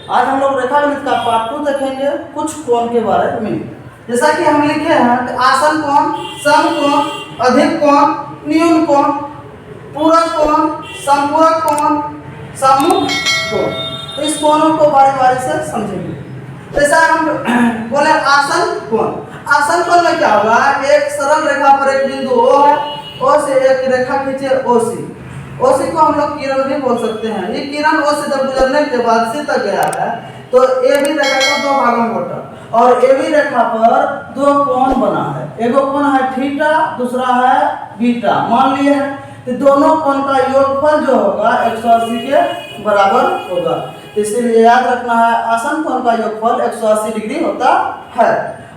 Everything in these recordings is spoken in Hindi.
आज हम लोग रेखागणित का पार्ट 2 देखेंगे कुछ कोण के बारे में। जैसा कि हम लिखे हैं कि आसन कोण, समकोण, अधिक कोण, न्यून कोण, पूरक कोण, संपूरक कोण, सम्मुख कोण। तो इस कोणों को बारी बारी से समझेंगे। जैसा हम बोले आसन कोण। आसन कोण में क्या होगा, एक सरल रेखा पर एक बिंदु O है, O से एक रेखा खींचे OC। OC को हम लोग किरण भी बोल सकते हैं। ये किरण O से जब गुजरने के बाद C तक गया है तो AB रेखा को दो भागों में बांटा और AB रेखा पर दो कोण बना है। एक कोण है थीटा, दूसरा है बीटा। मान लिए हैं तो दोनों कोण का योगफल जो होगा 180 के बराबर होगा। इसलिए याद रखना है आसन कोण का योगफल 180 डिग्री होता है।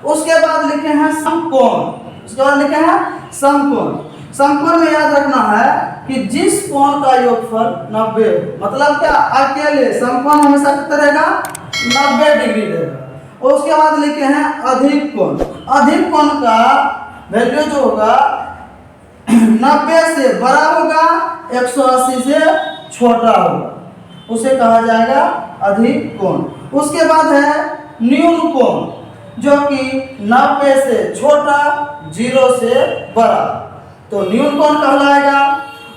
उसके बाद लिखे हैं समकोण। उसके बाद लिखे हैं समकोण। समकोण में याद रखना है कि जिस कोण का योगफल 90, मतलब क्या, अकेले समकोण हमेशा कितना रहेगा, 90 डिग्री रहेगा। और उसके बाद लिखे हैं अधिक कोण। अधिक कोण का वैल्यू जो होगा 90 से बड़ा होगा, 180 से छोटा होगा, उसे कहा जाएगा अधिक कोण। उसके बाद है न्यून कोण, जो कि 90 से छोटा, 0 से बड़ा, तो न्यून कोण कहलाएगा।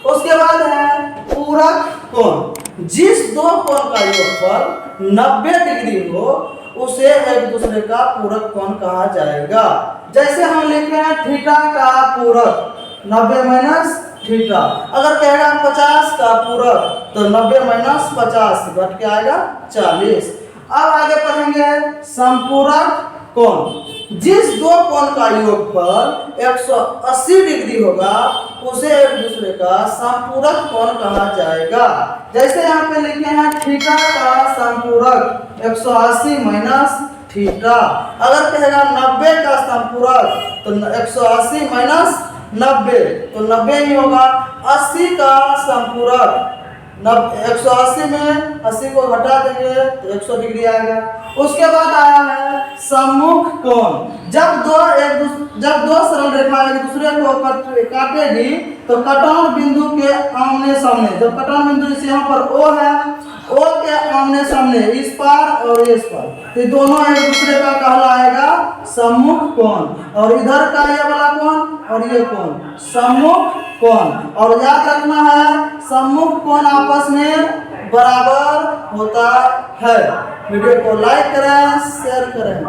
उसके बाद है पूरक कोण। जिस दो कोण का योगफल 90 डिग्री हो उसे एक दूसरे का पूरक कोण कहा जाएगा। जैसे हम लिखे हैं थीटा का पूरक 90 माइनस थीटा। अगर कहेगा 50 का पूरक तो 90 माइनस 50 घट के आएगा 40। अब आगे पढ़ेंगे संपूरक कोण। जिस दो कोण का योगफल 180 डिग्री होगा उसे एक दूसरे का संपूरक कोण कहा जाएगा। जैसे यहाँ पे लिखे हैं थीटा का संपूरक 180 माइनस थीटा। अगर कहेगा 90 का संपूरक तो 180 माइनस 90 तो 90 ही होगा। 80 का संपूरक 180 में 80 को घटा देंगे तो 100 डिग्री आएगा। उसके बाद आया है सम्मुख कोण। जब दो सरल रेखा एक दूसरे को काटेगी तो कटान बिंदु के आमने सामने, जब कटान बिंदु जैसे यहाँ पर O है, O के आमने सामने इस पार और इस पार, तो दोनों एक दूसरे का कहलाएगा सम्मुख कोण। और इधर का ये वाला कोण और ये कोण सम्मुख कोण। और याद रखना है सम्मुख कोण आपस में बराबर होता है। वीडियो को लाइक करें, शेयर करें।